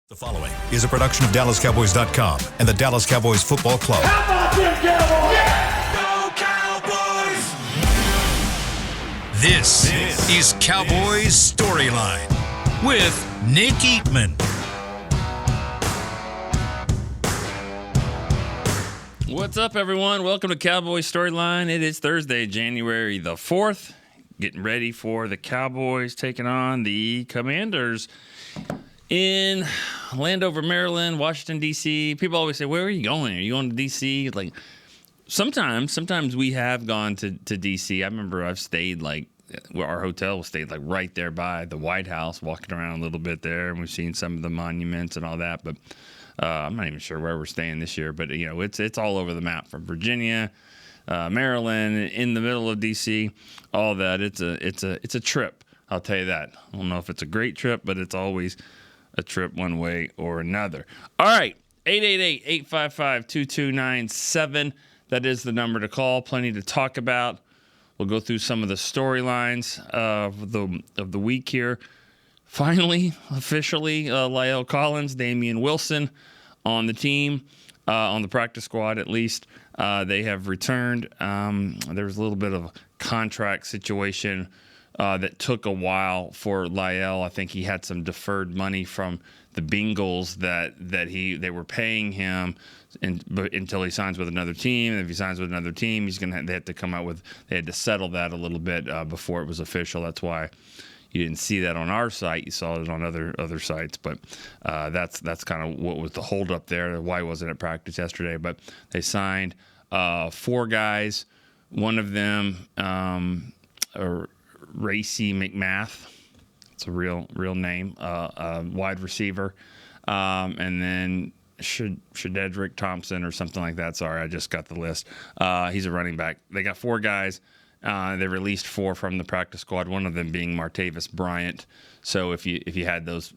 The following is a production of DallasCowboys.com and the Dallas Cowboys Football Club. How about them Cowboys? Yeah! Go Cowboys! This is Cowboys StoryLine with Nick Eatman. What's up, everyone? Welcome to Cowboys StoryLine. It is Thursday, January the 4th. Getting ready for the Cowboys taking on the Commanders in Landover, Maryland, Washington, D.C. People always say, where are you going? Are you going to D.C.? Like, sometimes we have gone to D.C. I remember I've stayed, our hotel stayed, right there by the White House, walking around a little bit there, and we've seen some of the monuments and all that, but I'm not even sure where we're staying this year, but, it's all over the map from Virginia, Maryland, in the middle of D.C., all that. It's a trip, I'll tell you that. I don't know if it's a great trip, but it's always a trip one way or another. All right, 888-855-2297. That is the number to call. Plenty to talk about. We'll go through some of the storylines of the week here. Finally, officially, La'el Collins, Damian Wilson on the team, on the practice squad at least. They have returned. There was a little bit of a contract situation that took a while for La'el. I think he had some deferred money from the Bengals that they were paying him until he signs with another team. And if he signs with another team, they had to settle that a little bit before it was official. That's why you didn't see that on our site. You saw it on other sites. But that's kind of what was the holdup there. Why wasn't it practice yesterday? But they signed 4 guys. One of them, Racy McMath, it's a real name, wide receiver, and then Shedrick Thompson or something like that. Sorry, I just got the list. He's a running back. They got 4 guys. They released 4 from the practice squad. One of them being Martavis Bryant. So if you had those,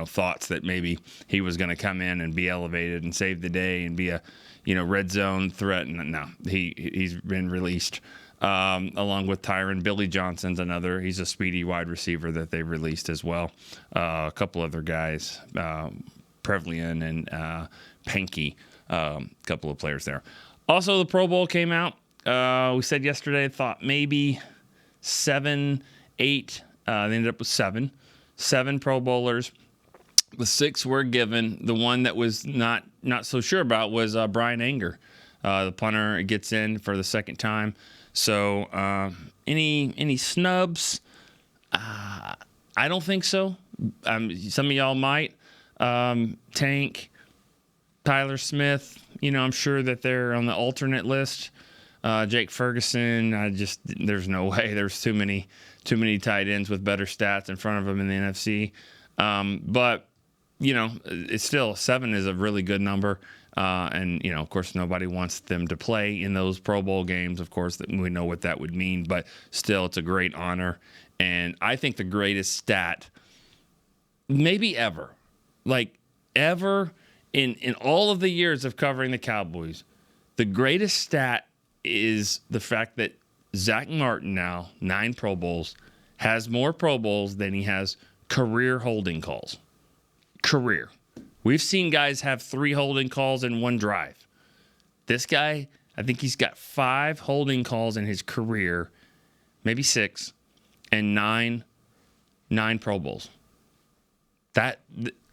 thoughts that maybe he was going to come in and be elevated and save the day and be a, red zone threat, no, he's been released. Along with Tyron. Billy Johnson's another. He's a speedy wide receiver that they released as well. A couple other guys, Prevlian and Pankey, a couple of players there. Also, the Pro Bowl came out. We said yesterday, thought maybe 7, 8. They ended up with 7 Pro Bowlers. The 6 were given. The one that was not so sure about was Brian Anger. The punter gets in for the second time. So any snubs? I don't think so. Some of y'all might. Tank, Tyler Smith. I'm sure that they're on the alternate list. Jake Ferguson. There's no way. There's too many tight ends with better stats in front of him in the NFC. But it's still 7 is a really good number. And, of course, nobody wants them to play in those Pro Bowl games. Of course, we know what that would mean, but still, it's a great honor. And I think the greatest stat, maybe ever, in all of the years of covering the Cowboys, the greatest stat is the fact that Zack Martin now, 9 Pro Bowls, has more Pro Bowls than he has career holding calls. Career. We've seen guys have 3 holding calls in one drive. This guy, I think he's got 5 holding calls in his career, maybe 6, and 9 Pro Bowls.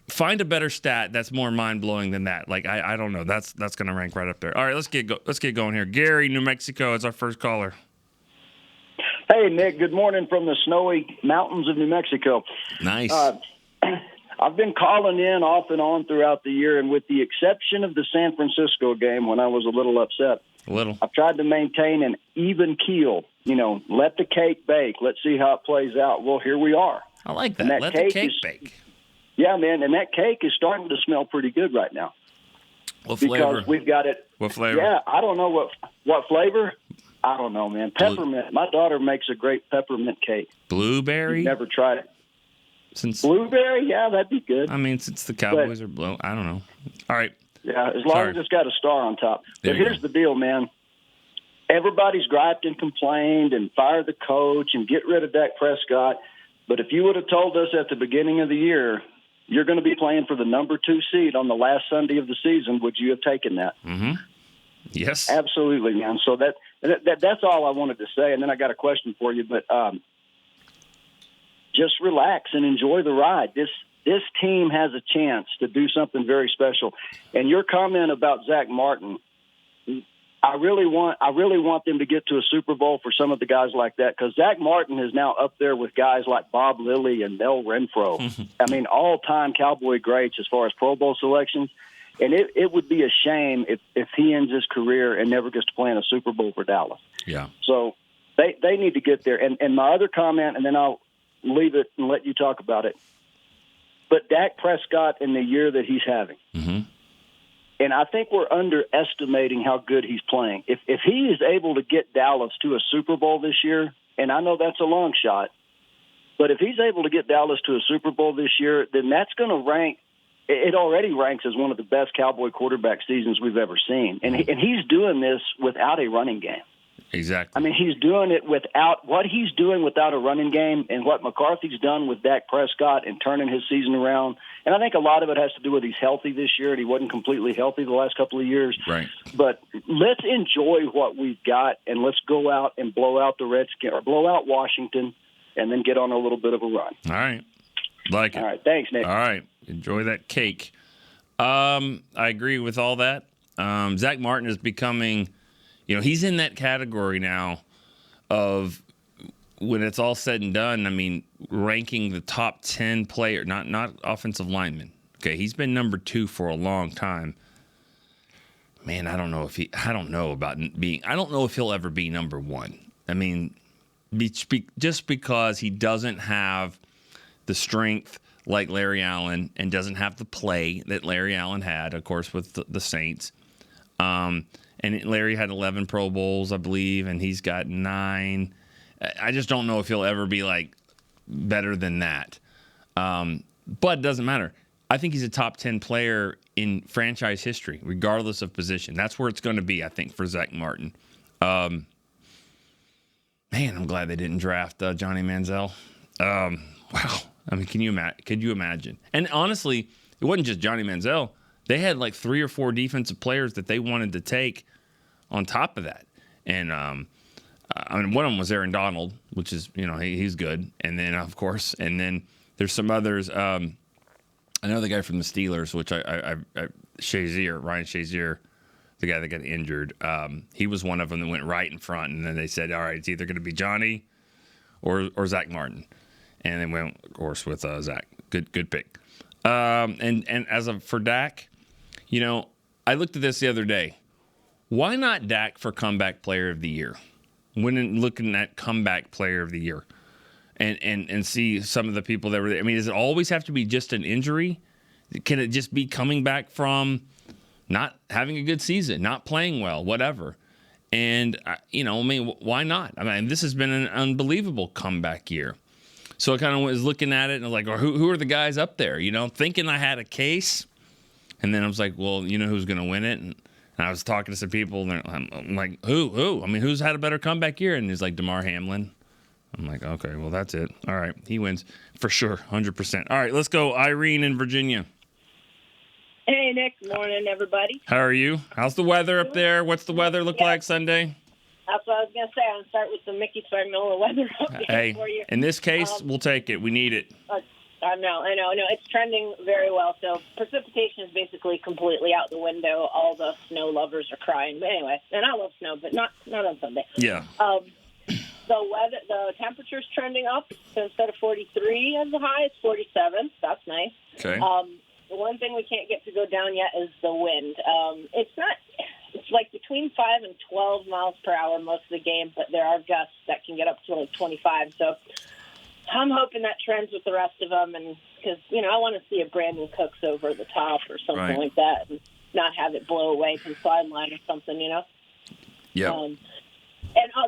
Find a better stat that's more mind-blowing than that. I don't know. That's going to rank right up there. All right, let's get going here. Gary, New Mexico, is our first caller. Hey, Nick. Good morning from the snowy mountains of New Mexico. Nice. I've been calling in off and on throughout the year, and with the exception of the San Francisco game when I was a little upset, I've tried to maintain an even keel. Let the cake bake. Let's see how it plays out. Well, here we are. I like that. Let the cake bake. Yeah, man, and that cake is starting to smell pretty good right now. What flavor? Because we've got it. What flavor? Yeah, I don't know what flavor. I don't know, man. Peppermint. My daughter makes a great peppermint cake. Blueberry? You've never tried it. Blueberry? Yeah, that'd be good. Since the Cowboys are blue, I don't know. All right. Yeah, as long as it's got a star on top. But here's the deal, man. Everybody's griped and complained and fired the coach and get rid of Dak Prescott. But if you would have told us at the beginning of the year you're going to be playing for the number 2 seed on the last Sunday of the season. Would you have taken that? Mm-hmm. Yes. Absolutely, man. So that's all I wanted to say. And then I got a question for you, but just relax and enjoy the ride. This team has a chance to do something very special. And your comment about Zack Martin, I really want them to get to a Super Bowl for some of the guys like that, because Zack Martin is now up there with guys like Bob Lilly and Mel Renfro. I mean, all-time Cowboy greats as far as Pro Bowl selections. And it would be a shame if he ends his career and never gets to play in a Super Bowl for Dallas. Yeah. So they need to get there. And my other comment, and then I'll leave it and let you talk about it. But Dak Prescott in the year that he's having. Mm-hmm. And I think we're underestimating how good he's playing. If he is able to get Dallas to a Super Bowl this year, and I know that's a long shot, but if he's able to get Dallas to a Super Bowl this year, then that's going to rank. It already ranks as one of the best Cowboy quarterback seasons we've ever seen. And he's doing this without a running game. Exactly. I mean, he's doing it without what he's doing without a running game, and what McCarthy's done with Dak Prescott and turning his season around. And I think a lot of it has to do with he's healthy this year, and he wasn't completely healthy the last couple of years. Right. But let's enjoy what we've got, and let's go out and blow out the Redskins or blow out Washington, and then get on a little bit of a run. All right. Like it. All right. Thanks, Nick. All right. Enjoy that cake. I agree with all that. Zack Martin is becoming, he's in that category now of, when it's all said and done, I mean, ranking the top 10 player, not offensive linemen. Okay, he's been number 2 for a long time. Man, I don't know if he'll ever be number 1. I mean, just because he doesn't have the strength like Larry Allen and doesn't have the play that Larry Allen had, of course, with the Saints. And Larry had 11 Pro Bowls, I believe, and he's got 9. I just don't know if he'll ever be better than that. But it doesn't matter. I think he's a top 10 player in franchise history, regardless of position. That's where it's going to be, I think, for Zack Martin. Man, I'm glad they didn't draft Johnny Manziel. Wow. I mean, could you imagine? And honestly, it wasn't just Johnny Manziel. They had 3 or 4 defensive players that they wanted to take on top of that. And one of them was Aaron Donald, which is, he's good. And then, of course, there's some others. I know the guy from the Steelers, which Ryan Shazier, the guy that got injured. He was one of them that went right in front. And then they said, all right, it's either going to be Johnny or Zack Martin. And they went, of course, with Zach. Good pick. And for Dak, I looked at this the other day. Why not Dak for comeback player of the year? When looking at comeback player of the year, and see some of the people that were there. I mean, does it always have to be just an injury? Can it just be coming back from not having a good season, not playing well, whatever? And why not? I mean, this has been an unbelievable comeback year. So I kind of was looking at it and I was like, well, who are the guys up there? Thinking I had a case. And then I was like, well, who's going to win it? And I was talking to some people and I'm like, who? I mean, who's had a better comeback year? And he's like, DeMar Hamlin. I'm like, okay, well, that's it. All right, he wins for sure, 100%. All right, let's go. Irene in Virginia. Hey, Nick. Morning, everybody. How are you? How's the weather up there? What's the weather look like Sunday? That's what I was going to say. I'm going to start with the Mickey Spagnola weather update for you. In this case, we'll take it. We need it. I know. It's trending very well. So precipitation is basically completely out the window. All the snow lovers are crying. But anyway, and I love snow, but not on Sunday. Yeah. The temperature's trending up. So instead of 43 as the high, it's 47. That's nice. Okay. The one thing we can't get to go down yet is the wind. It's between 5 and 12 miles per hour most of the game, but there are gusts that can get up to 25. So I'm hoping that trends with the rest of them, and because I want to see a Brandon Cooks over the top or something like that, and not have it blow away from the sideline or something, Yeah. And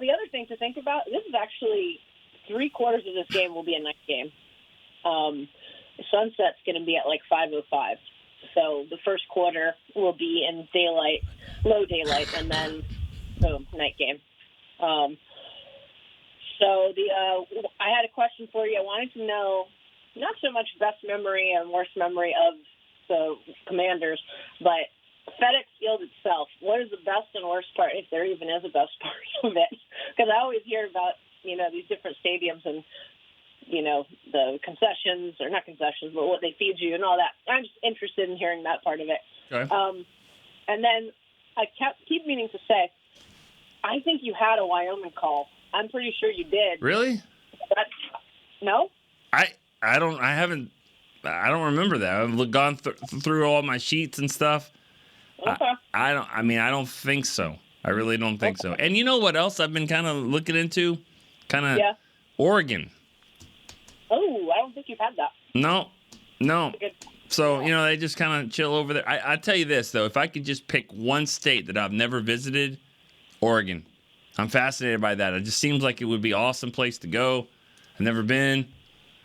the other thing to think about, this is actually 3/4 of this game will be a night game. The sunset's going to be at 5:05. So the first quarter will be in daylight, low daylight, and then boom, night game. I had a question for you. I wanted to know not so much best memory and worst memory of the Commanders, but FedEx Field itself. What is the best and worst part, if there even is a best part of it? Because I always hear about, these different stadiums and, the concessions, or not concessions, but what they feed you and all that. I'm just interested in hearing that part of it. Okay. And then I keep meaning to say, I think you had a Wyoming call. I'm pretty sure you did. Really? No? I don't remember that. I've gone through all my sheets and stuff. Okay. I don't think so. I really don't think so. And you know what else I've been kind of looking into? Oregon. Oh, I don't think you've had that. No. So, they just kind of chill over there. I tell you this, though. If I could just pick one state that I've never visited, Oregon. I'm fascinated by that. It just seems like it would be an awesome place to go. I've never been.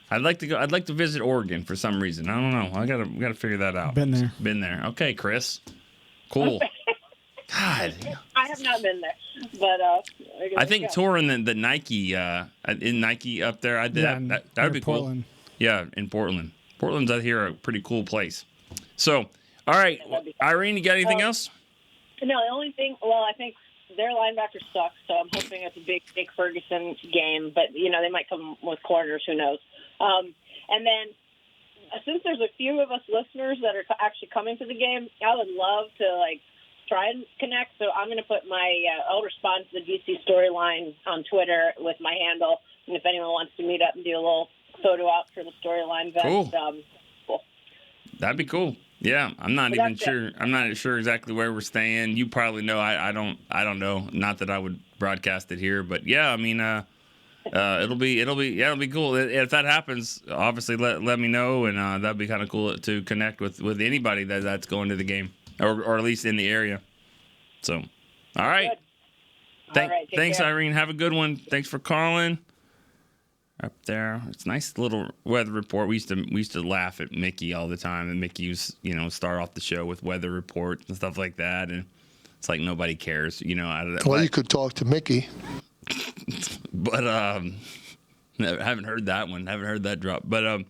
I'd like to go. I'd like to visit Oregon for some reason. I don't know. I gotta figure that out. Been there. Okay, Chris. Cool. God. I have not been there, but I think touring the Nike in Nike up there. I did that would be Portland. Cool. Yeah, in Portland. Portland's out here a pretty cool place. So, all right, Irene, you got anything else? No, the only thing. Well, I think their linebacker sucks, so I'm hoping it's a big Nick Ferguson game. But they might come with corners. Who knows? And then, since there's a few of us listeners that are actually coming to the game, I would love to try and connect. So I'm going to put I'll respond to the DC StoryLine on Twitter with my handle, and if anyone wants to meet up and do a little photo op for the StoryLine vest, cool. That'd be cool. Yeah, I'm not even sure. I'm not sure exactly where we're staying. You probably know. I don't know. Not that I would broadcast it here, but yeah, I mean, it'll be cool. If that happens, obviously let me know, and that'd be kind of cool to connect with anybody that's going to the game, or at least in the area. So, all right. Thanks, care. Irene. Have a good one. Thanks for calling. Up there, it's a nice little weather report. We used to laugh at Mickey all the time, and Mickey used start off the show with weather reports and stuff like that, and it's like nobody cares, Out of that. Well, you could talk to Mickey, but I haven't heard that one. Haven't heard that drop. But all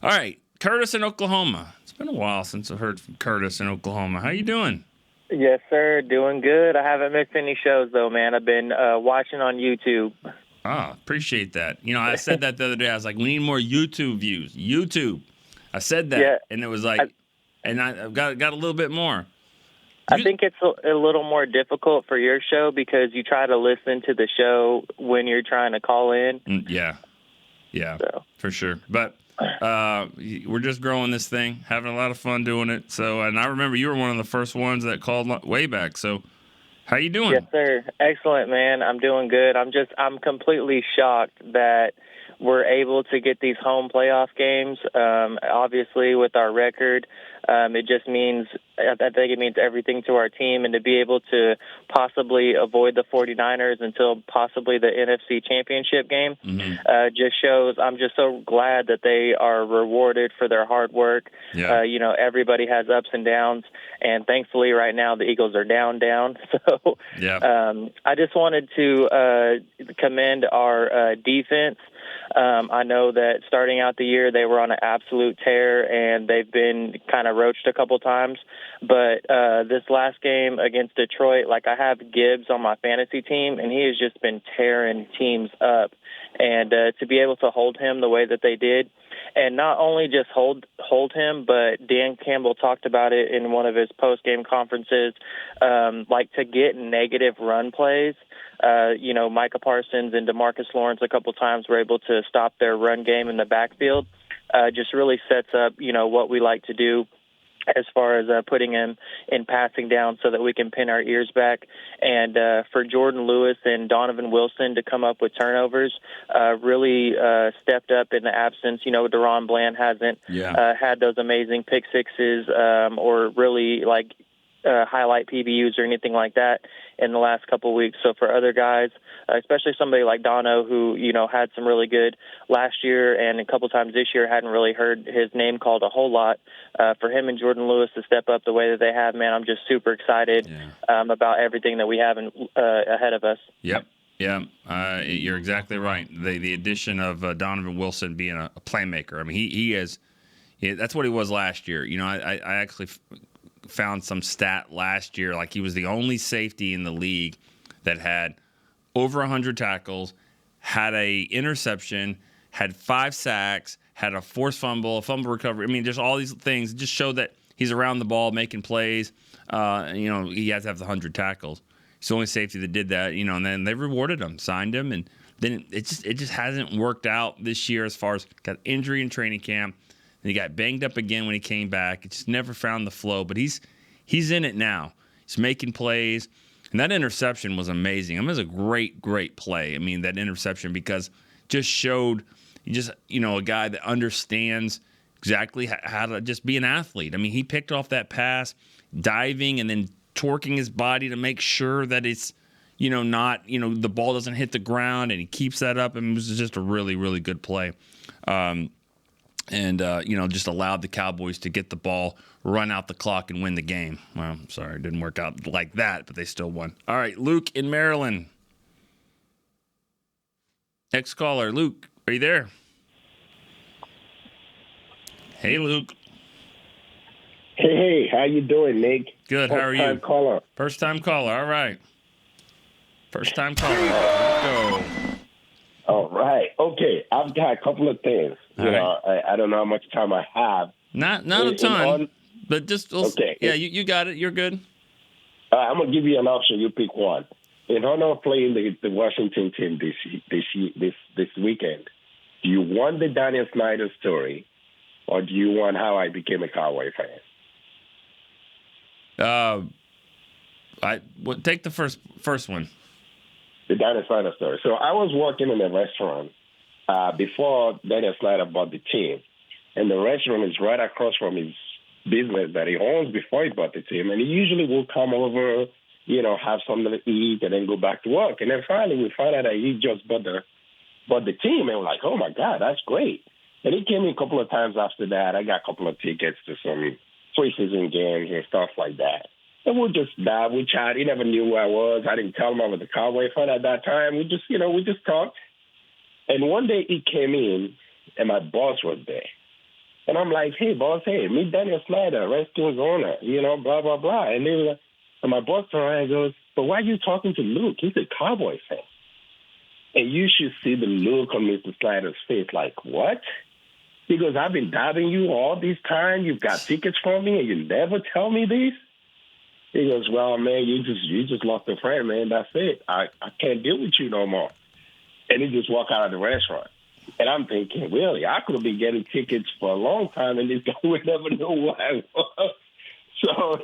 right, Curtis in Oklahoma. It's been a while since I heard from Curtis in Oklahoma. How you doing? Yes, sir. Doing good. I haven't missed any shows though, man. I've been watching on YouTube. Appreciate that. I said that the other day. I was like, we need more YouTube views. YouTube. I said that, and it was like, I've got a little bit more. I think it's a little more difficult for your show because you try to listen to the show when you're trying to call in. Yeah, for sure. But we're just growing this thing, having a lot of fun doing it. So, and I remember you were one of the first ones that called way back. So, how you doing? Yes, sir. Excellent, man. I'm doing good. I'm completely shocked that we're able to get these home playoff games. Obviously, with our record, it just means I think it means everything to our team, and to be able to possibly avoid the 49ers until possibly the NFC Championship game just shows. I'm just so glad that they are rewarded for their hard work. Yeah. Everybody has ups and downs, and thankfully right now the Eagles are down. So I just wanted to commend our defense. I know that starting out the year, they were on an absolute tear, and they've been kind of roached a couple times. But this last game against Detroit, I have Gibbs on my fantasy team, and he has just been tearing teams up. And to be able to hold him the way that they did, and not only just hold him, but Dan Campbell talked about it in one of his post-game conferences, to get negative run plays. Micah Parsons and DeMarcus Lawrence a couple times were able to stop their run game in the backfield. Just really sets up, what we like to do as far as putting him in passing down so that we can pin our ears back. And for Jordan Lewis and Donovan Wilson to come up with turnovers, really stepped up in the absence. Deron Bland hasn't had those amazing pick sixes or really highlight PBUs or anything like that in the last couple of weeks. So for other guys, especially somebody like Dono, who, had some really good last year and a couple times this year, hadn't really heard his name called a whole lot. For him and Jordan Lewis to step up the way that they have, man, I'm just super excited about everything that we have ahead of us. Yep. Yeah, you're exactly right. The addition of Donovan Wilson being a playmaker. I mean, he is. That's what he was last year. You know, I actually found some stat last year, like he was the only safety in the league that had over 100 tackles, had a interception, had 5 sacks, had a forced fumble, a fumble recovery. I mean, just all these things just show that he's around the ball making plays. You know, he has to have the 100 tackles. He's the only safety that did that, you know, and then they rewarded him, signed him, and then it just hasn't worked out this year as far as got injury in training camp. And he got banged up again when he came back. It just never found the flow, but he's in it now. He's making plays. And that interception was amazing. I mean, it was a great, great play. I mean, that interception, because just showed a guy that understands exactly how to just be an athlete. I mean, he picked off that pass, diving and then torquing his body to make sure that it's, not, the ball doesn't hit the ground, and he keeps that up. And it was just a really, really good play. Just allowed the Cowboys to get the ball, run out the clock, and win the game. Well, sorry, it didn't work out like that, but they still won. All right, Luke in Maryland. Next caller, Luke, are you there? Hey, Luke. Hey, how you doing, Nick? Good, how are you? First-time caller. First-time caller, all right. First-time caller, let's go. All right. Okay, I've got a couple of things. I don't know how much time I have. Not a ton, but just okay. Yeah, you got it. You're good. I'm gonna give you an option. You pick one. In honor of playing the Washington team this weekend, do you want the Daniel Snyder story, or do you want how I became a Cowboy fan? Take the first one. The Daniel Snyder story. So I was working in a restaurant before Daniel Snyder bought the team. And the restaurant is right across from his business that he owns before he bought the team. And he usually will come over, have something to eat and then go back to work. And then finally we found out that he just bought the team. And we're like, oh, my God, that's great. And he came in a couple of times after that. I got a couple of tickets to some preseason games and stuff like that. And we'll just dive. We chat. He never knew who I was. I didn't tell him I was a Cowboy fan at that time. We just talked. And one day he came in, and my boss was there. And I'm like, hey, boss, meet Daniel Snyder, Redskins owner, blah, blah, blah. And my boss turned around and goes, but why are you talking to Luke? He's a Cowboy fan. And you should see the look on Mr. Snyder's face, like, what? He goes, I've been doubting you all this time. You've got tickets from me, and you never tell me this? He goes, well, man, you just lost a friend, man. That's it. I can't deal with you no more. And he just walked out of the restaurant. And I'm thinking, really, I could have been getting tickets for a long time, and this guy would never know who I was. So,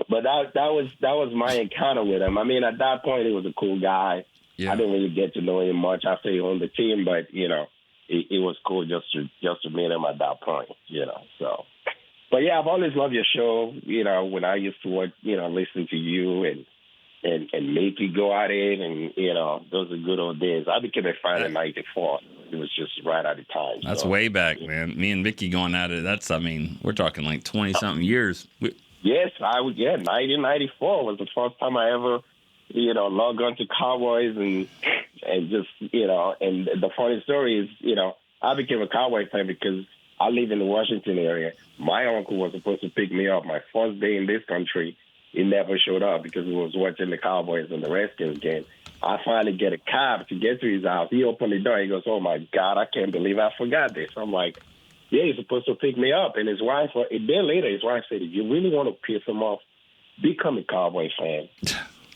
but that was my encounter with him. I mean, at that point, he was a cool guy. Yeah. I didn't really get to know him much after he owned the team, but, it was cool just to meet him at that point, so. But, yeah, I've always loved your show, when I used to watch, listen to you and make you go at it, and, those are good old days. I became a fan in 94. It was just right at the time. That's way back, man. Me and Vicky going at it, we're talking like 20-something years. Yes, 1994 was the first time I ever, logged on to Cowboys and just, and the funny story is, I became a Cowboy fan because I live in the Washington area. My uncle was supposed to pick me up my first day in this country. He never showed up because he was watching the Cowboys and the Redskins game. I finally get a cab to get to his house. He opened the door. He goes, oh, my God, I can't believe I forgot this. I'm like, yeah, he's supposed to pick me up. And his wife, a day later, his wife said, if you really want to piss him off, become a Cowboy fan.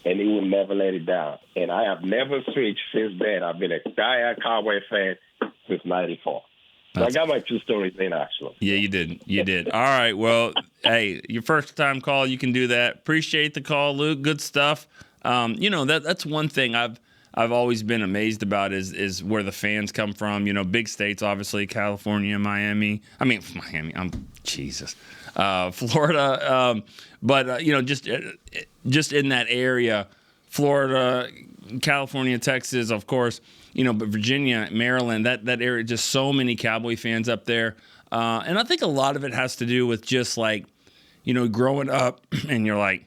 And he will never let it down. And I have never switched since then. I've been a diehard Cowboy fan since 94. So I got my 2 stories in, actually. Yeah, you did. All right. Well, hey, your first time call, you can do that. Appreciate the call, Luke. Good stuff. That's one thing I've always been amazed about is where the fans come from. Big states, obviously, California, Miami. Florida. But just in that area, Florida, California, Texas, of course. But Virginia, Maryland, that area, just so many Cowboy fans up there. And I think a lot of it has to do with just like, growing up and you're like,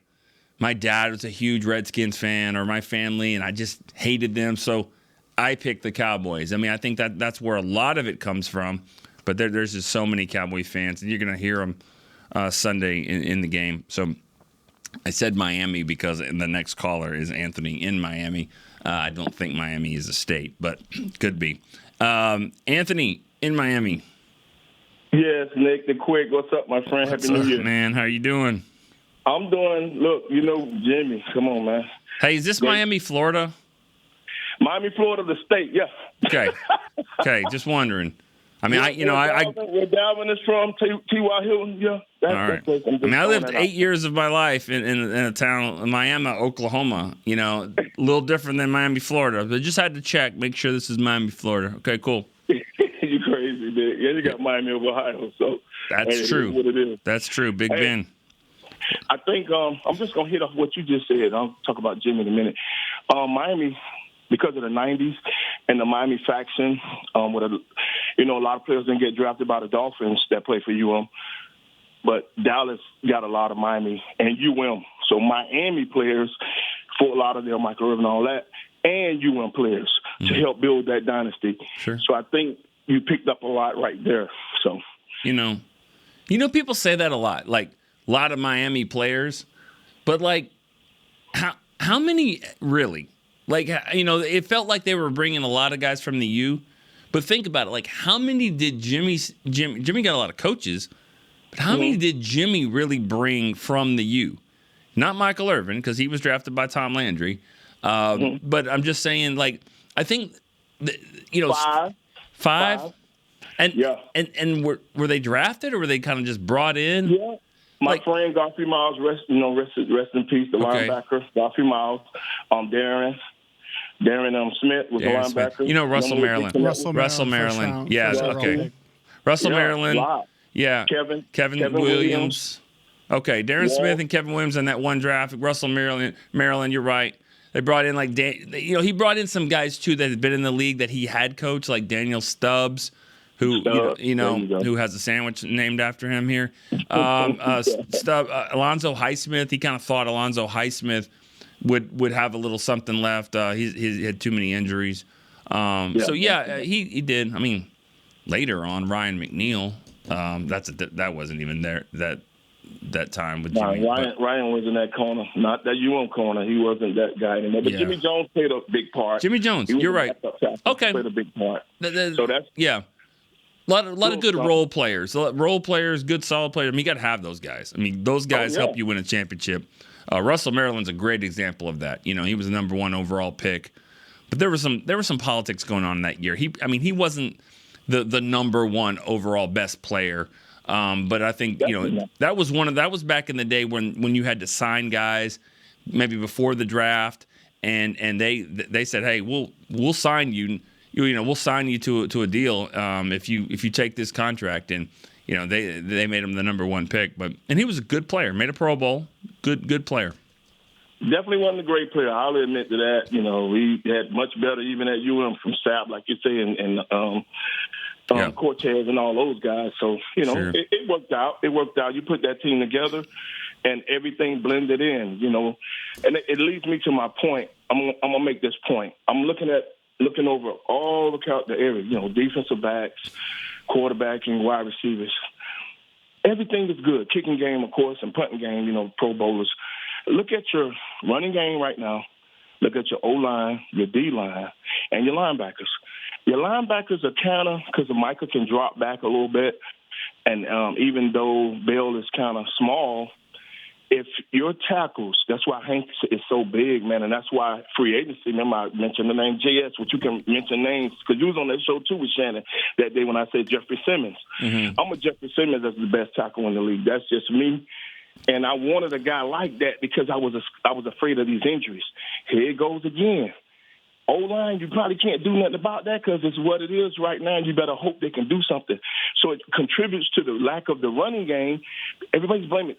my dad was a huge Redskins fan, or my family, and I just hated them, so I picked the Cowboys. I mean, I think that's where a lot of it comes from, but there's just so many Cowboy fans, and you're going to hear them Sunday in the game. So I said Miami because the next caller is Anthony in Miami. I don't think Miami is a state, but could be. Anthony in Miami. Yes, Nick, the quick. What's up, my friend? Happy New Year. Man, how you doing? I'm doing, look, Jimmy. Come on, man. Hey, is this Miami, Florida? Miami, Florida, the state, yeah. Okay, just wondering. I mean, where Dalvin is from, T.Y. Hilton, yeah. All right. I lived 8 years of my life in a town, Miami, Oklahoma. A little different than Miami, Florida. But just had to check, make sure this is Miami, Florida. Okay, cool. You crazy, man. Yeah, you got Miami of Ohio, so that's true. What it is. That's true. Big Ben. I think I'm just gonna hit off what you just said. I'll talk about Jimmy in a minute. Miami, because of the '90s and the Miami faction, with a lot of players didn't get drafted by the Dolphins that play for UM, but Dallas got a lot of Miami and UM. So Miami players, Fort Lauderdale, Michael Irvin, all that, and UM players to help build that dynasty. Sure. So I think you picked up a lot right there. So people say that a lot, like a lot of Miami players, but like how many really? Like, it felt like they were bringing a lot of guys from the U, but think about it. Like, how many did Jimmy got a lot of coaches, but how many did Jimmy really bring from the U? Not Michael Irvin, because he was drafted by Tom Landry. But I'm just saying, like, I think, five. And yeah. And were they drafted, or were they kind of just brought in? Yeah. My friend Godfrey Miles, rest in peace, the linebacker. Godfrey Miles, Darren Smith was the linebacker. Russell Maryland. Russell Maryland. Yeah, okay. Russell Maryland. Yeah. Kevin Williams. Okay, Darren Smith and Kevin Williams in that one draft. Russell Maryland, you're right. They brought in he brought in some guys too that had been in the league that he had coached, like Daniel Stubbs, who who has a sandwich named after him here. Alonzo Highsmith. He kind of thought Alonzo Highsmith would have a little something left. He had too many injuries. He did. I mean, later on, Ryan McNeil. That wasn't even there that time with Jimmy. Ryan was in that corner, not that corner. He wasn't that guy anymore. But Jimmy Jones played a big part. Jimmy Jones, you're right. Okay, played a big part. So that's A lot of good role players. Role players, good solid players. I mean, you got to have those guys. I mean, those guys help you win a championship. Russell Maryland's a great example of that. He was the number 1 overall pick. But there was some politics going on that year. He wasn't the number 1 overall best player. But I think, that was back in the day when you had to sign guys maybe before the draft, and they said, "Hey, we'll sign you. We'll sign you to a deal if you take this contract." And they made him the number 1 pick, and he was a good player, made a Pro Bowl, good player. Definitely wasn't a great player. I'll admit to that. We had much better even at UM from Sapp, like you say, and Cortez and all those guys. So Sure. it worked out. It worked out. You put that team together, and everything blended in. And it leads me to my point. I'm gonna make this point. I'm looking over all the areas, defensive backs, quarterbacking, wide receivers. Everything is good. Kicking game, of course, and punting game, Pro Bowlers. Look at your running game right now. Look at your O-line, your D-line, and your linebackers. Your linebackers are kind of, because Micah can drop back a little bit, and even though Bell is kind of small, if your tackles, that's why Hank is so big, man, and that's why free agency, remember I mentioned the name JS, which you can mention names, because you was on that show too with Shannon that day when I said Jeffrey Simmons. Mm-hmm. I'm a Jeffrey Simmons as the best tackle in the league. That's just me. And I wanted a guy like that because I was afraid of these injuries. Here it goes again. O-line, you probably can't do nothing about that because it's what it is right now. You better hope they can do something. So it contributes to the lack of the running game. Everybody's blaming,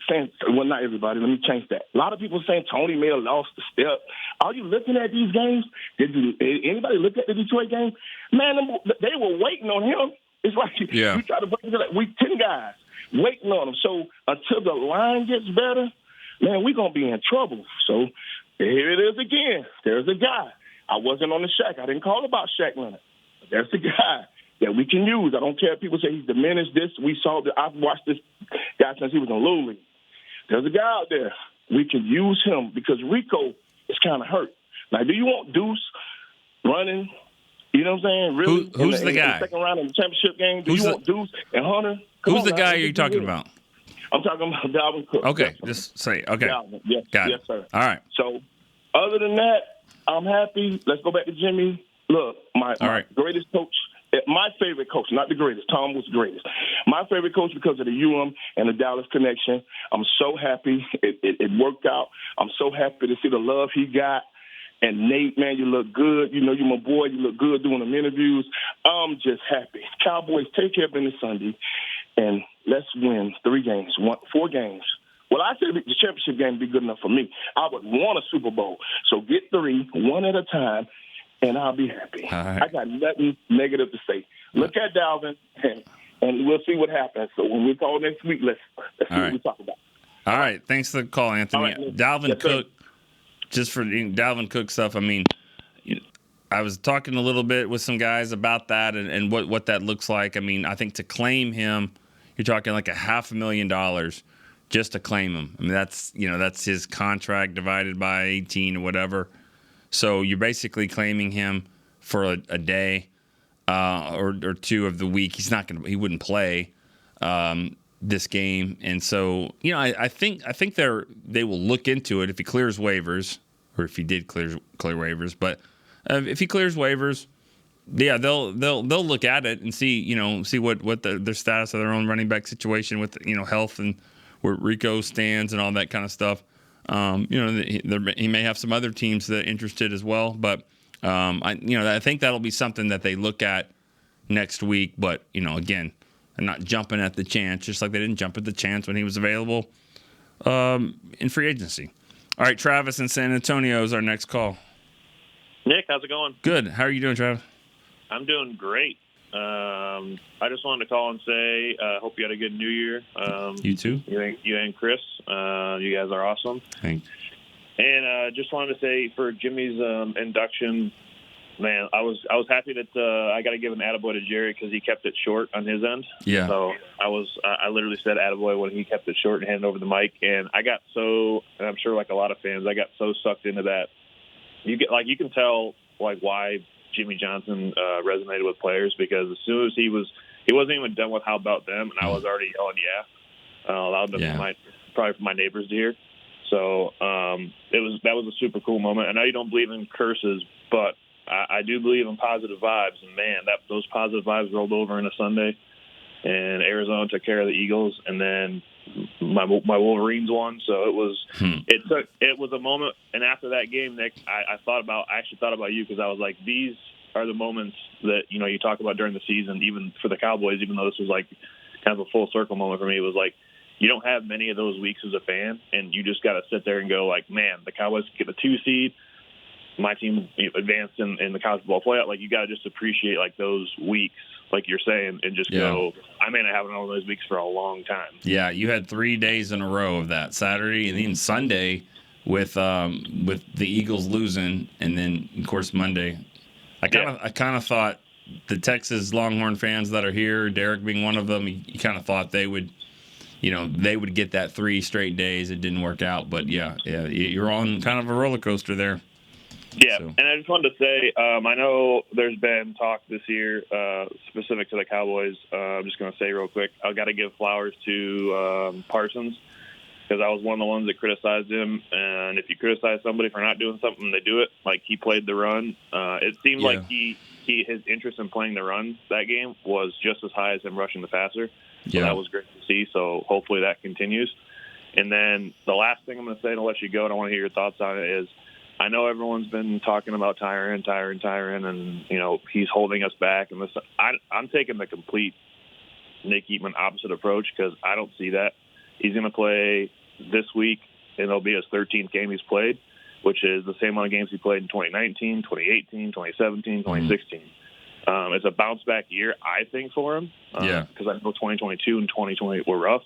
well, not everybody. Let me change that. A lot of people saying Tony may have lost the step. Are you looking at these games? Did anybody look at the Detroit game? Man, they were waiting on him. It's like you try to bring it like week 10 guys waiting on him. So until the line gets better, man, we're going to be in trouble. So here it is again. There's a guy. I wasn't on the Shaq. I didn't call about Shaq Leonard. But there's the guy that we can use. I don't care if people say he's diminished this. I've watched this guy since he was in Little League. There's a guy out there. We can use him because Rico is kind of hurt. Now, do you want Deuce running? You know what I'm saying? Really? Who's the guy? In the second round of the championship game? Do you want Deuce and Hunter? Who's the guy you're talking about? I'm talking about Dalvin Cook. Okay, just say, okay. Dalvin, yes, Got yes, it. sir. All right. So, other than that, I'm happy. Let's go back to Jimmy. Look, my greatest coach, my favorite coach, not the greatest. Tom was the greatest. My favorite coach because of the UM and the Dallas connection. I'm so happy it worked out. I'm so happy to see the love he got. And Nate, man, you look good. You know, you're my boy. You look good doing them interviews. I'm just happy. Cowboys, take care of business Sunday, and let's win 4 games. Well, I said the championship game would be good enough for me. I would want a Super Bowl. So get 3, one at a time, and I'll be happy. Right. I got nothing negative to say. Look at Dalvin, and we'll see what happens. So when we call next week, let's see what we talk about. All right. Thanks for the call, Anthony. Right, Dalvin Cook, just for Dalvin Cook stuff, I mean, I was talking a little bit with some guys about that and what that looks like. I mean, I think to claim him, you're talking like $500,000 just to claim him. I mean, that's his contract divided by 18 or whatever. So you're basically claiming him for a day or 2 of the week. He wouldn't play this game, and so I think they will look into it if he clears waivers, or if he did clear waivers. But if he clears waivers, yeah, they'll look at it and see what their status of their own running back situation with health and where Rico stands and all that kind of stuff. He may have some other teams that are interested as well, but I think that'll be something that they look at next week. But again, they're not jumping at the chance, just like they didn't jump at the chance when he was available in free agency. All right, Travis in San Antonio is our next call. Nick, how's it going? Good. How are you doing, Travis? I'm doing great. I just wanted to call and say, hope you had a good New Year. You too. You and Chris, you guys are awesome. Thanks. And just wanted to say for Jimmy's induction, man, I was happy that I got to give an attaboy to Jerry because he kept it short on his end. Yeah. So I literally said attaboy when he kept it short and handed over the mic, and I got and I'm sure like a lot of fans, I got so sucked into that. You can tell why Jimmy Johnson resonated with players, because as soon as he wasn't even done with how about them, and I was already yelling loud enough probably for my neighbors to hear. So that was a super cool moment. I know you don't believe in curses, but I do believe in positive vibes, and man, those positive vibes rolled over into Sunday, and Arizona took care of the Eagles, and then my Wolverines won. So it was a moment. And after that game, Nick, I actually thought about you, because I was like, these are the moments that you talk about during the season, even for the Cowboys. Even though this was like kind of a full circle moment for me, it was like you don't have many of those weeks as a fan, and you just got to sit there and go like, man, the Cowboys get the 2 seed. My team advanced in the college football playoff. Like, you got to just appreciate like those weeks, like you're saying, and just go, I may not have one of those weeks for a long time. Yeah, you had 3 days in a row of that, Saturday and then Sunday with the Eagles losing, and then of course Monday. I kind of thought the Texas Longhorn fans that are here, Derek being one of them, you kind of thought they would get that 3 straight days. It didn't work out, but yeah, you're on kind of a roller coaster there. Yeah, so. And I just wanted to say, I know there's been talk this year specific to the Cowboys. I'm just going to say real quick, I've got to give flowers to Parsons, because I was one of the ones that criticized him. And if you criticize somebody for not doing something, they do it. Like, he played the run. It seemed like his interest in playing the run that game was just as high as him rushing the passer. So that was great to see. So hopefully that continues. And then the last thing I'm going to say, and I'll let you go, and I want to hear your thoughts on it, is I know everyone's been talking about Tyron, and he's holding us back. And I'm taking the complete Nick Eatman opposite approach, because I don't see that. He's going to play this week, and it'll be his 13th game he's played, which is the same amount of games he played in 2019, 2018, 2017, 2016. It's a bounce back year, I think, for him. Because I know 2022 and 2020 were rough.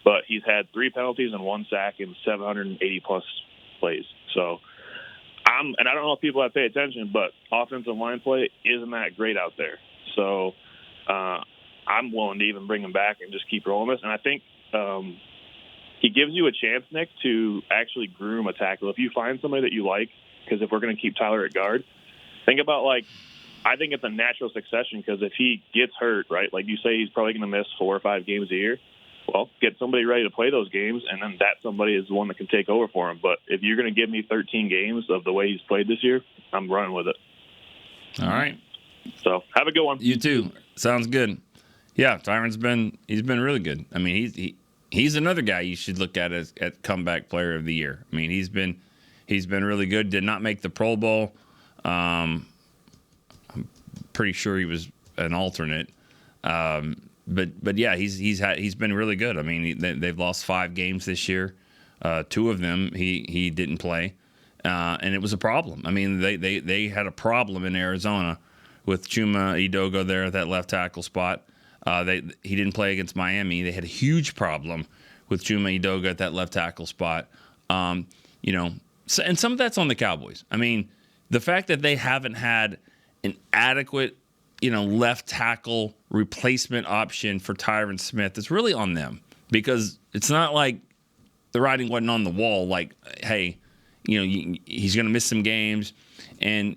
but he's had 3 penalties and 1 sack in 780-plus plays. So and I don't know if people have paid attention, but offensive line play isn't that great out there. So I'm willing to even bring him back and just keep rolling this. And I think he gives you a chance, Nick, to actually groom a tackle. If you find somebody that you like, because if we're going to keep Tyler at guard, think about, I think it's a natural succession, because if he gets hurt, right, like you say, he's probably going to miss 4 or 5 games a year. Well, get somebody ready to play those games, and then that somebody is the one that can take over for him. But if you're going to give me 13 games of the way he's played this year, I'm running with it. All right. So have a good one. You too. Sounds good. Yeah, Tyron's been really good. I mean, he's another guy you should look at as at comeback player of the year. I mean, he's been really good. Did not make the Pro Bowl. I'm pretty sure he was an alternate. But yeah, he's been really good. I mean, they've lost 5 games this year. 2 of them he didn't play, and it was a problem. I mean, they had a problem in Arizona with Chuma Edoga there at that left tackle spot. He didn't play against Miami. They had a huge problem with Chuma Edoga at that left tackle spot. And some of that's on the Cowboys. I mean, the fact that they haven't had an adequate left tackle replacement option for Tyron Smith, it's really on them, because it's not like the writing wasn't on the wall. Like, hey, he's going to miss some games, and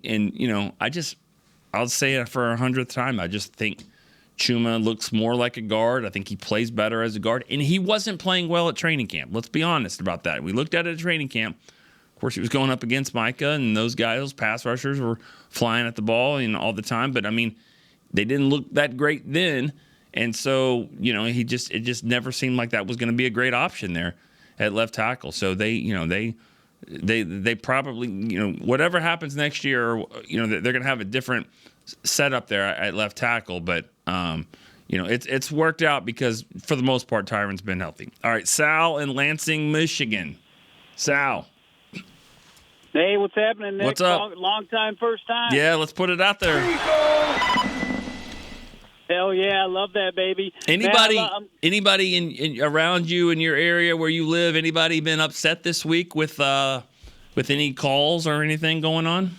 I'll say it for 100th time. I just think Chuma looks more like a guard. I think he plays better as a guard, and he wasn't playing well at training camp. Let's be honest about that. We looked at it at training camp. Of course, he was going up against Micah, and those guys, those pass rushers, were flying at the ball all the time. But I mean, they didn't look that great then, and so it just never seemed like that was going to be a great option there at left tackle. So they probably whatever happens next year, they're going to have a different setup there at left tackle. But it's worked out because for the most part, Tyron's been healthy. All right, Sal in Lansing, Michigan. Sal. Hey, what's happening, Nick? What's up? Long time, first time. Yeah, let's put it out there. Hell yeah, I love that, baby. Anybody in around you in your area where you live? Anybody been upset this week with any calls or anything going on?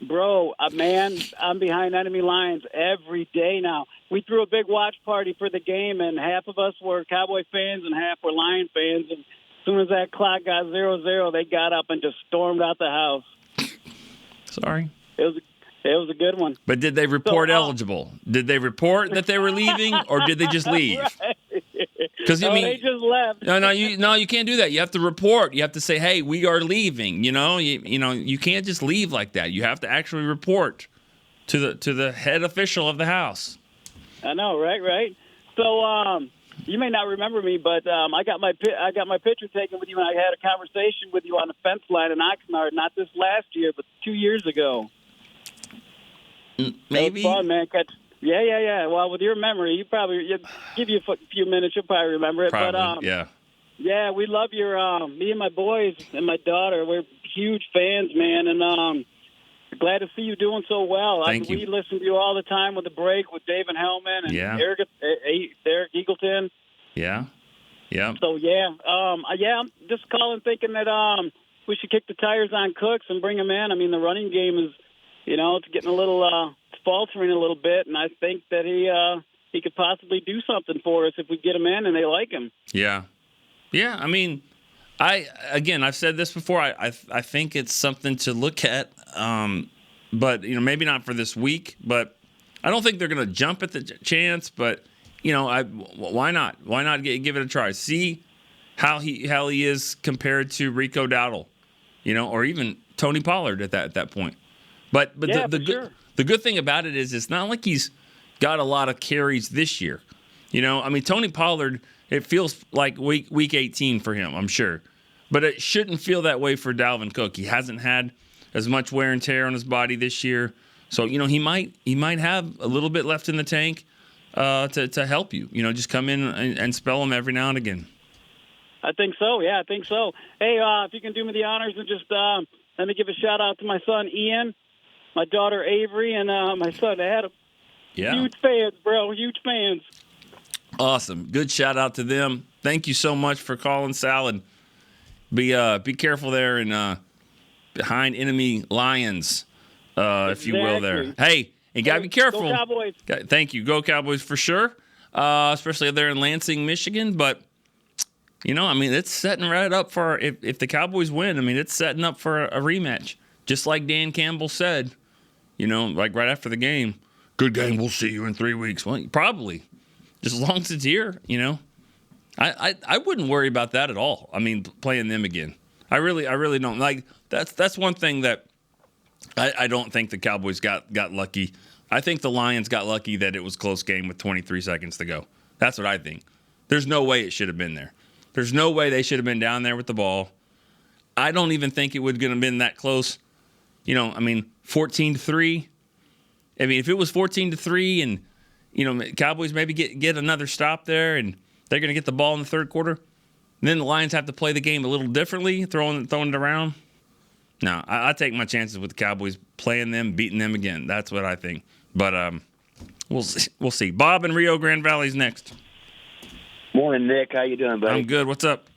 Bro, man, I'm behind enemy lines every day now. We threw a big watch party for the game, and half of us were Cowboy fans and half were Lion fans. And as soon as that clock got 0-0, they got up and just stormed out the house. Sorry. It was a good one. But did they report eligible? Did they report that they were leaving, or did they just leave? Because they just left. No, you can't do that. You have to report. You have to say, "Hey, we are leaving." You can't just leave like that. You have to actually report to the head official of the house. I know, right? So, you may not remember me, but I got my picture taken with you, and I had a conversation with you on the fence line in Oxnard, not this last year, but 2 years ago. Maybe. It was fun, man. Yeah. Well, with your memory, give you a few minutes, you'll probably remember it. Probably, but yeah, we love your. Me and my boys and my daughter, we're huge fans, man, and glad to see you doing so well. Thank you. We listen to you all the time with the break with Dave and Hellman and Eric Eagleton. Yeah. So I'm just calling thinking that we should kick the tires on Cooks and bring him in. I mean, the running game is. It's getting a little faltering a little bit, and I think that he could possibly do something for us if we get him in and they like him. Yeah. I mean, I've said this before. I think it's something to look at, but maybe not for this week. But I don't think they're going to jump at the chance. But why not? Why not give it a try? See how he is compared to Rico Dowdle, or even Tony Pollard at that point. But the good thing about it is it's not like he's got a lot of carries this year. I mean, Tony Pollard, it feels like week 18 for him, I'm sure. But it shouldn't feel that way for Dalvin Cook. He hasn't had as much wear and tear on his body this year. So, he might have a little bit left in the tank to help you. Just come in and spell him every now and again. I think so. Yeah, I think so. Hey, if you can do me the honors and just let me give a shout-out to my son, Ian, my daughter Avery, and my son Adam. Yeah. Huge fans, bro. Huge fans. Awesome. Good shout out to them. Thank you so much for calling, Sal, and be careful there and behind enemy lions, if you will. There. Hey, you gotta be careful. Go Cowboys. Thank you. Go Cowboys for sure. Especially there in Lansing, Michigan. But it's setting right up for if the Cowboys win. It's setting up for a rematch, just like Dan Campbell said. Like right after the game. Good game. We'll see you in 3 weeks. Well, probably. Just as long as it's here, I wouldn't worry about that at all. Playing them again. I really don't. Like that's one thing that I don't think the Cowboys got lucky. I think the Lions got lucky that it was a close game with 23 seconds to go. That's what I think. There's no way it should have been there. There's no way they should have been down there with the ball. I don't even think it would have been that close. 14-3. If it was 14-3 and Cowboys maybe get another stop there, and they're going to get the ball in the third quarter. And then the Lions have to play the game a little differently, throwing it around. No, I take my chances with the Cowboys playing them, beating them again. That's what I think. But we'll see. Bob in Rio Grande Valley's next. Morning, Nick. How you doing, buddy? I'm good. What's up?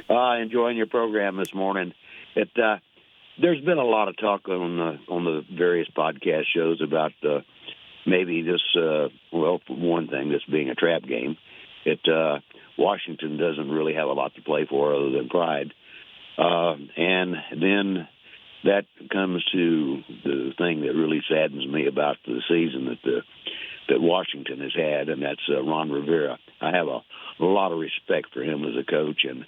Enjoying your program this morning. There's been a lot of talk on the various podcast shows about maybe this, for one thing, this being a trap game. Washington doesn't really have a lot to play for other than pride. And then that comes to the thing that really saddens me about the season that Washington has had, and that's Ron Rivera. I have a lot of respect for him as a coach, and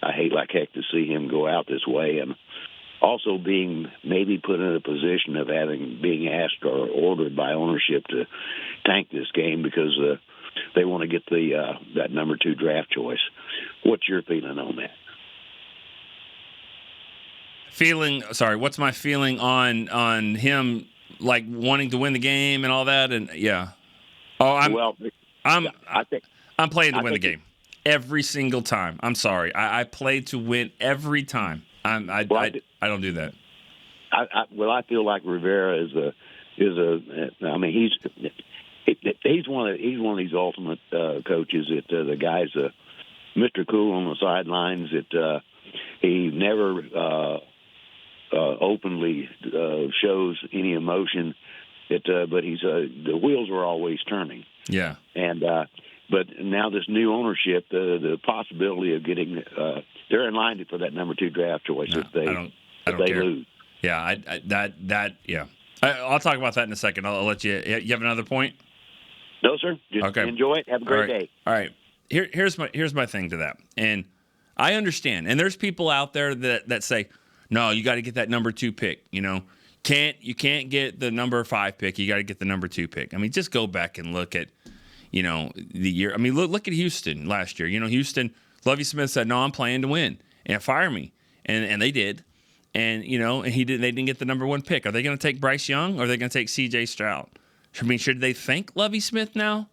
I hate like heck to see him go out this way. And also being maybe put in a position of being asked or ordered by ownership to tank this game because they want to get that number 2 draft choice. What's your feeling on that? What's my feeling on him like wanting to win the game and all that? And yeah. I'm playing to win the game every single time. I'm sorry. I play to win every time. I don't do that. I feel like Rivera is he's one of these ultimate coaches that the guy's Mr. Cool on the sidelines. That he never openly shows any emotion. But he's the wheels are always turning. Yeah. And but now this new ownership, the possibility of getting they're in line for that number 2 draft choice if they lose. Yeah, yeah. I'll talk about that in a second. I'll let you. You have another point? No, sir. Just enjoy it. Have a great day. All right. Here's my thing to that, and I understand. And there's people out there that say, no, you got to get that number 2 pick. You can't get the number 5 pick. You got to get the number 2 pick. Just go back and look at, the year. Look at Houston last year. Houston. Lovie Smith said, no, I'm playing to win and fire me, and they did. And and they didn't get the number 1 pick. Are they going to take Bryce Young or are they going to take C.J. Stroud? Should they thank Lovie Smith now?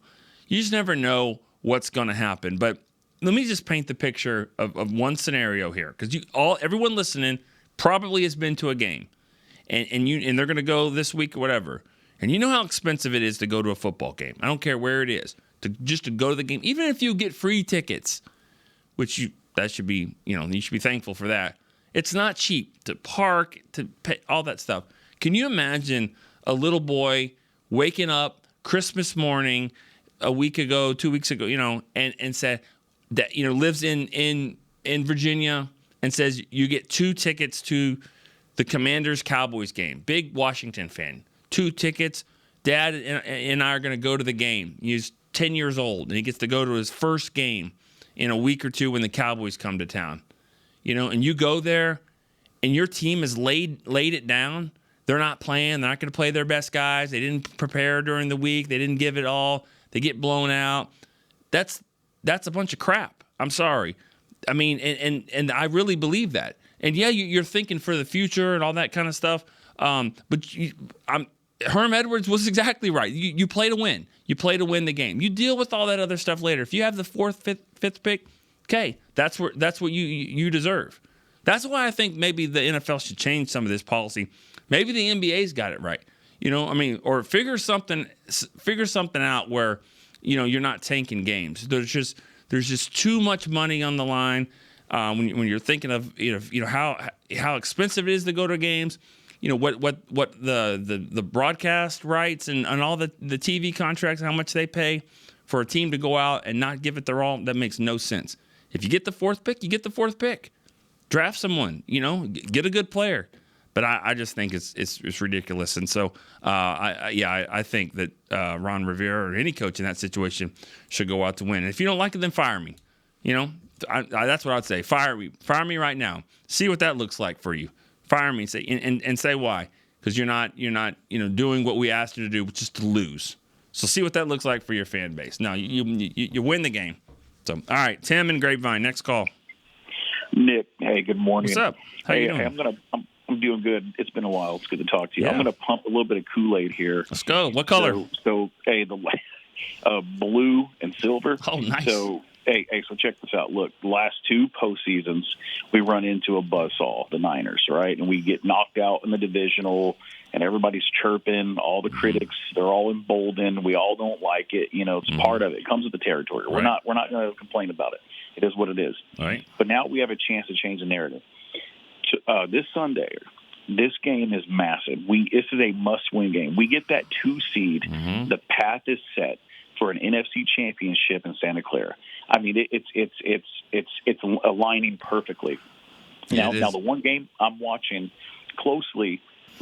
You just never know what's going to happen. But let me just paint the picture of one scenario here, because everyone listening probably has been to a game, and they're going to go this week or whatever. And you know how expensive it is to go to a football game. I don't care where it is to go to the game, even if you get free tickets, that should be you should be thankful for that. It's not cheap to park, to pay, all that stuff. Can you imagine a little boy waking up Christmas morning a week ago, 2 weeks ago, and said that, lives in Virginia and says you get 2 tickets to the Commanders Cowboys game. Big Washington fan. 2 tickets. Dad and I are going to go to the game. He's 10 years old, and he gets to go to his first game in a week or 2 when the Cowboys come to town. And you go there, and your team has laid it down. They're not playing. They're not going to play their best guys. They didn't prepare during the week. They didn't give it all. They get blown out. That's a bunch of crap. I'm sorry. And I really believe that. And yeah, you're thinking for the future and all that kind of stuff. But Herm Edwards was exactly right. You play to win. You play to win the game. You deal with all that other stuff later. If you have the 4th, 5th pick, okay, that's what you deserve. That's why I think maybe the NFL should change some of this policy. Maybe the NBA's got it right. Or figure something out where you're not tanking games. There's just too much money on the line when you're thinking of how expensive it is to go to games. What the broadcast rights and all the TV contracts, how much they pay for a team to go out and not give it their all. That makes no sense. If you get the fourth pick, you get the fourth pick. Draft someone, get a good player. But I just think it's ridiculous. And so, I think that Ron Rivera or any coach in that situation should go out to win. And if you don't like it, then fire me. That's what I'd say. Fire me right now. See what that looks like for you. Fire me and say why. Because you're not doing what we asked you to do, which is to lose. So see what that looks like for your fan base. Now you win the game. So all right, Tim and Grapevine. Next call. Nick, hey, good morning. What's up? How you doing? Hey, I'm doing good. It's been a while. It's good to talk to you. Yeah. I'm going to pump a little bit of Kool-Aid here. Let's go. What color? So the blue and silver. Oh, nice. So check this out. Look, the last two postseasons, we run into a buzzsaw, the Niners, right? And we get knocked out in the divisional, and everybody's chirping. All the critics, they're all emboldened. We all don't like it. It's part of it. It comes with the territory. Right. We're not going to complain about it. It is what it is. All right. But now we have a chance to change the narrative. This Sunday, this game is massive. This is a must-win game. We get that 2 seed. Mm-hmm. The path is set for an NFC championship in Santa Clara. I mean, it's aligning perfectly. Yeah, now the one game I'm watching closely,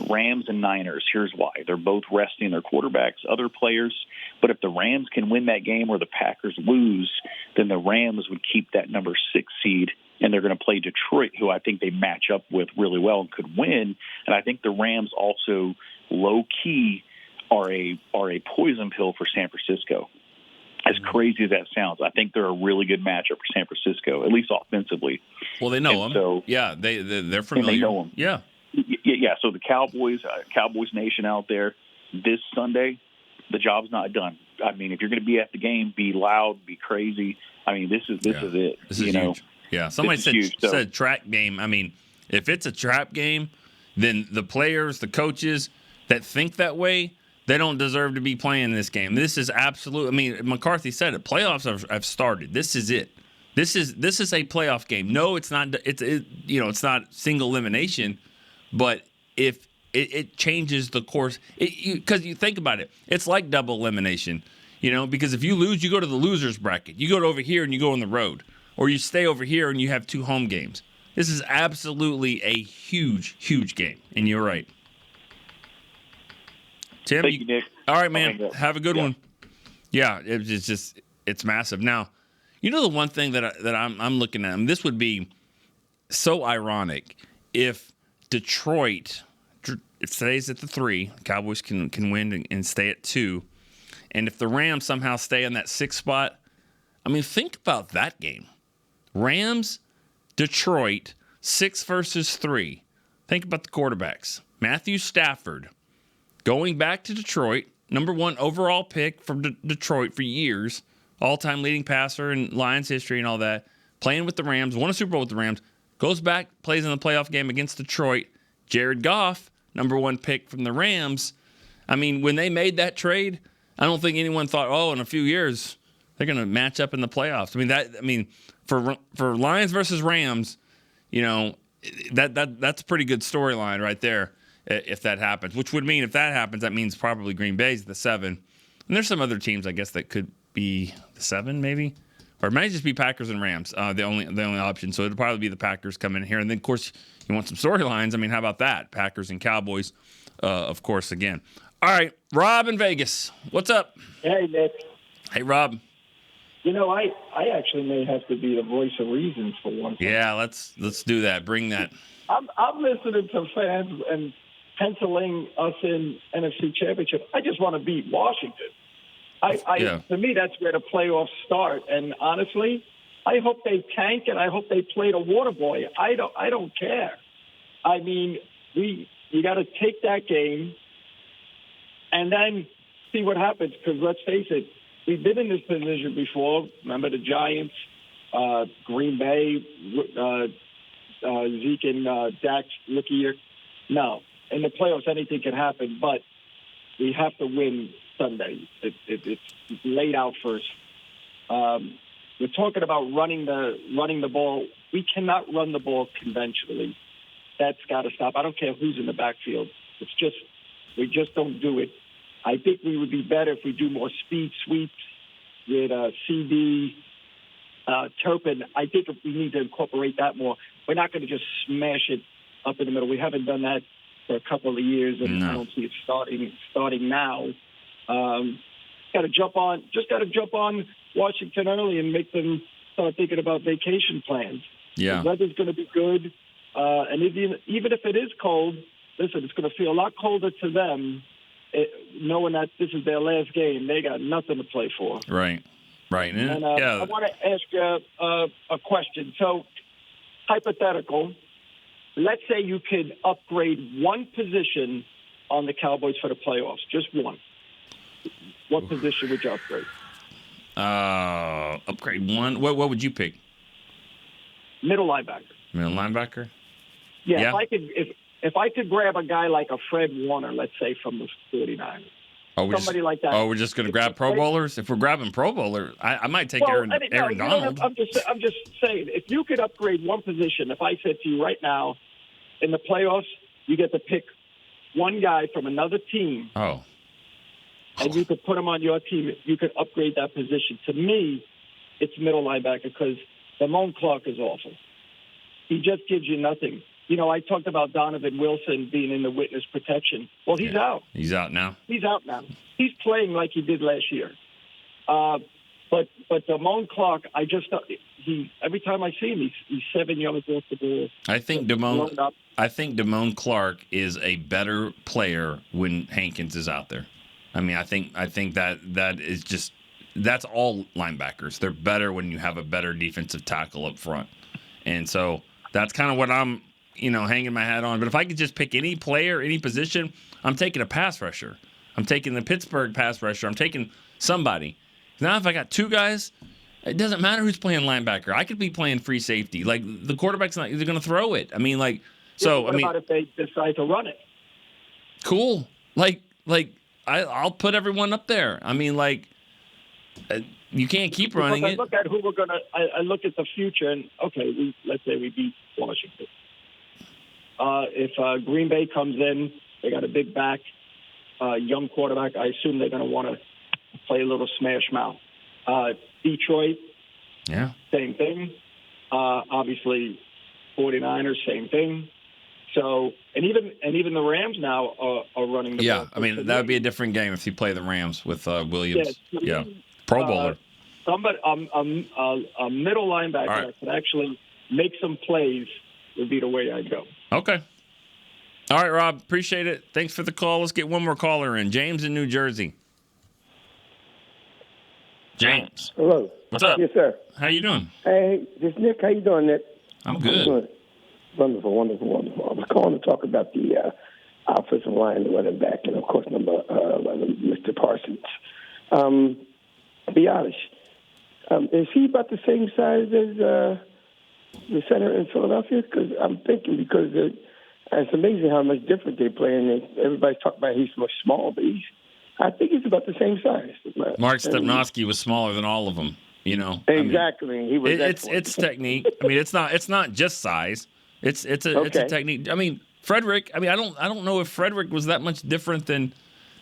Rams and Niners. Here's why: they're both resting their quarterbacks, other players. But if the Rams can win that game or the Packers lose, then the Rams would keep that number 6 seed. And they're going to play Detroit, who I think they match up with really well and could win. And I think the Rams also, low-key, are a poison pill for San Francisco. As crazy as that sounds, I think they're a really good matchup for San Francisco, at least offensively. Well, they know them. So, yeah, they're familiar. And they know them. Yeah. Yeah, so the Cowboys Nation out there, this Sunday, the job's not done. I mean, if you're going to be at the game, be loud, be crazy. I mean, this is it. This is huge. Yeah, somebody said trap game. I mean, if it's a trap game, then the players, the coaches that think that way, they don't deserve to be playing this game. This is absolute. I mean, McCarthy said it. Playoffs have started. This is it. This is a playoff game. No, it's not. It's not single elimination, but if it changes the course, because you think about it, it's like double elimination. Because if you lose, you go to the losers bracket. You go over here and you go on the road. Or you stay over here and you have 2 home games. This is absolutely a huge, huge game. And you're right. Tim? Thank you, Nick. All right, man. Have a good one. Yeah, it's massive. Now, the one thing that I'm looking at, and this would be so ironic if Detroit, it stays at the 3, Cowboys can win and stay at 2, and if the Rams somehow stay in that 6th spot, I mean, think about that game. Rams, Detroit, 6 versus 3. Think about the quarterbacks. Matthew Stafford, going back to Detroit, number 1 overall pick from Detroit for years, all-time leading passer in Lions history and all that, playing with the Rams, won a Super Bowl with the Rams, goes back, plays in the playoff game against Detroit. Jared Goff, number 1 pick from the Rams. I mean, when they made that trade, I don't think anyone thought, in a few years they're going to match up in the playoffs. For Lions versus Rams, that's a pretty good storyline right there if that happens. Which would mean if that happens, that means probably Green Bay's the 7. And there's some other teams, I guess, that could be the 7 maybe. Or it might just be Packers and Rams, the only option. So it'll probably be the Packers coming in here. And then, of course, you want some storylines. I mean, how about that? Packers and Cowboys, of course, again. All right, Rob in Vegas. What's up? Hey, Nick. Hey, Rob. I actually may have to be the voice of reason for one thing. Yeah, let's do that. Bring that. I'm listening to fans and penciling us in NFC Championship. I just want to beat Washington. To me, that's where the playoffs start. And honestly, I hope they tank and I hope they play the water boy. I don't care. I mean, you got to take that game and then see what happens. Because let's face it, we've been in this position before. Remember the Giants, Green Bay, Zeke and Dak rookie year? No. In the playoffs, anything can happen, but we have to win Sunday. It's laid out first. We're talking about running the ball. We cannot run the ball conventionally. That's got to stop. I don't care who's in the backfield. We just don't do it. I think we would be better if we do more speed sweeps with CD, Turpin. I think if we need to incorporate that more. We're not going to just smash it up in the middle. We haven't done that for a couple of years, and I don't see it starting now. Got to jump on Washington early and make them start thinking about vacation plans. Yeah, the weather's going to be good, and even if it is cold, listen, it's going to feel a lot colder to them, knowing that this is their last game. They got nothing to play for. Right. And I want to ask you a question. So, hypothetical. Let's say you could upgrade one position on the Cowboys for the playoffs, just one. What position would you upgrade? Upgrade one. What would you pick? Middle linebacker. Middle linebacker? Yeah. If I could grab a guy like a Fred Warner, let's say from the 49ers. Somebody like that. Oh, we're just going to grab Pro Bowlers? If we're grabbing Pro Bowlers, I might take Aaron Donald. I'm just saying, if you could upgrade one position, if I said to you right now, in the playoffs, you get to pick one guy from another team. Oh. And you could put him on your team. You could upgrade that position. To me, it's middle linebacker because Damone Clark is awful. He just gives you nothing. You know, I talked about Donovan Wilson being in the witness protection. Well, he's out. He's out now. He's playing like he did last year. But Damone Clark, every time I see him, he's 7 yards off the ball. I think Damone Clark is a better player when Hankins is out there. I mean, I think that is just that's all linebackers. They're better when you have a better defensive tackle up front, and so that's kind of what I'm hanging my hat on. But if I could just pick any player, any position, I'm taking a pass rusher. I'm taking the Pittsburgh pass rusher. I'm taking somebody. Now, if I got two guys, it doesn't matter who's playing linebacker. I could be playing free safety. Like, the quarterback's not – they're going to throw it. I mean, like – so, what about if they decide to run it? Cool. Like I'll put everyone up there. I mean, like, you can't keep running it. I look at who we're going to – I look at the future, and, okay, let's say we beat Washington. If Green Bay comes in, they got a big back, young quarterback. I assume they're going to want to play a little smash mouth. Detroit, same thing. Obviously, 49ers, same thing. So, and even the Rams now are running the ball. I mean, that would be a different game if you play the Rams with Williams. Yeah, Pro Bowler. Somebody, a middle linebacker that could actually make some plays would be the way I'd go. Okay. All right, Rob. Appreciate it. Thanks for the call. Let's get one more caller in. James in New Jersey. James. Hello. What's up? Yes, sir. How you doing? Hey, this is Nick. How you doing, Nick? I'm good. Wonderful. I was calling to talk about the offensive line, the running back, and, of course, Mr. Parsons. Be honest. Is he about the same size as the center in Philadelphia? Because I'm thinking it's amazing how much different they play, and everybody's talking about he's much small, but I think he's about the same size. Mark Stepnoski was smaller than all of them. Exactly. He was. It's technique. I mean, it's not just size. It's a technique. I mean, Frederick. I mean, I don't know if Frederick was that much different than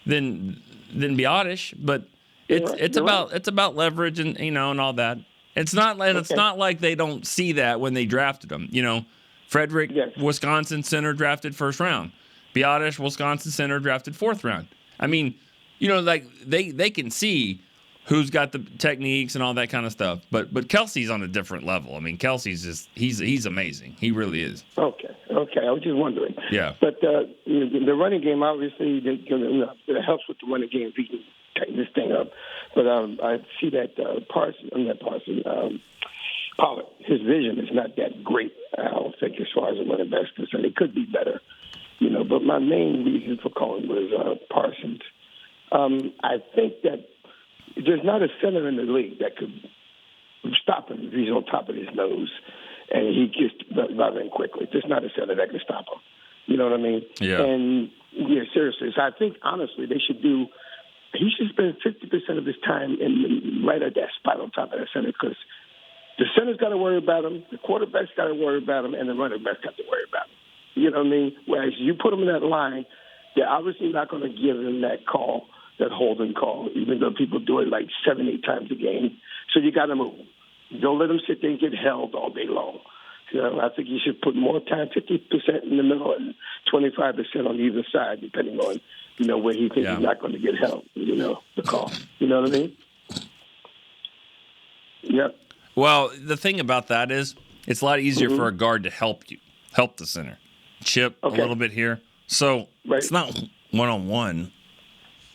Biotish, but it's about leverage and and all that. It's not like they don't see that when they drafted him. Frederick, Wisconsin center, drafted first round. Biotish, Wisconsin center, drafted fourth round. I mean, like they can see who's got the techniques and all that kind of stuff. But Kelsey's on a different level. I mean, Kelsey's he's amazing. He really is. Okay. I was just wondering. Yeah. But the running game, obviously, it helps with the running game if he can tighten this thing up. But I see that Pollard, his vision is not that great, I don't think, as far as the running back's concerned. It could be better, But my main reason for calling was Parsons. I think that there's not a center in the league that could stop him if he's on top of his nose and he gets running quickly. There's not a center that can stop him. You know what I mean? Yeah. And, seriously. So I think, honestly, they should do he should spend 50% of his time right at that spot on top of that center, because the center's got to worry about him, the quarterback's got to worry about him, and the running back's got to worry about him. You know what I mean? Whereas you put him in that line, they're obviously not going to give him that call, that holding call, even though people do it like 7-8 times a game. So you got to move. Don't let him sit there and get held all day long. You know, I think you should put more time, 50% in the middle and 25% on either side, depending on, where he thinks he's not going to get held, the call. You know what I mean? Yep. Well, the thing about that is it's a lot easier for a guard to help the center. Chip a little bit here. So it's not one-on-one.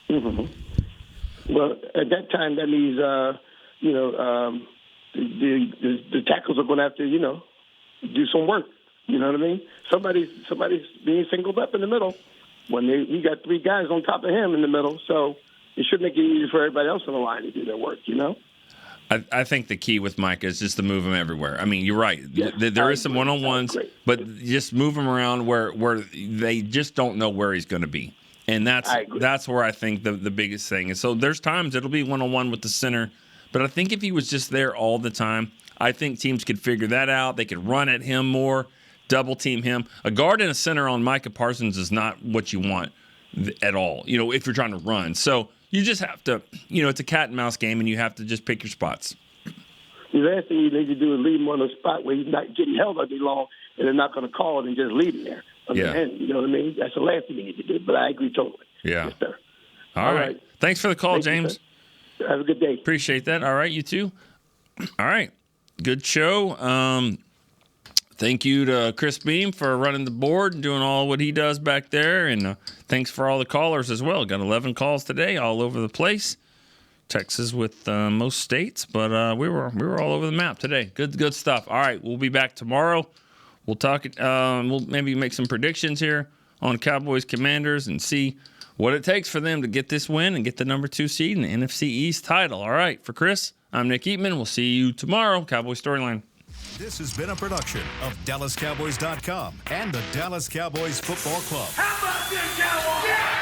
Mm-hmm. Well, at that time, that means, the tackles are going to have to, do some work. You know what I mean? Somebody's being singled up in the middle when you got 3 guys on top of him in the middle. So it should make it easy for everybody else on the line to do their work, I think the key with Mike is just to move him everywhere. I mean, you're right. Yes, there is some one-on-ones, but just move him around where they just don't know where he's going to be. And that's where I think the biggest thing is. So there's times it'll be one-on-one with the center, but I think if he was just there all the time, I think teams could figure that out. They could run at him more, double team him. A guard and a center on Micah Parsons is not what you want at all, if you're trying to run. So you just have to, it's a cat and mouse game, and you have to just pick your spots. The last thing you need to do is leave him on a spot where he's not getting held all day long, and they're not going to call it and just leave him there. You know what I mean? That's the last thing you need to do, but I agree totally. Yeah. Yes, sir. All right. Thanks for the call, James. You, have a good day. Appreciate that. All right, you too. All right. Good show. Thank you to Chris Beam for running the board and doing all what he does back there. And thanks for all the callers as well. Got 11 calls today all over the place. Texas with most states, but we were all over the map today. Good stuff. All right, we'll be back tomorrow. We'll talk. We'll maybe make some predictions here on Cowboys Commanders and see what it takes for them to get this win and get the number 2 seed in the NFC East title. All right, for Chris, I'm Nick Eatman. We'll see you tomorrow. Cowboy Storyline. This has been a production of DallasCowboys.com and the Dallas Cowboys Football Club. How about this, Cowboys? Yeah!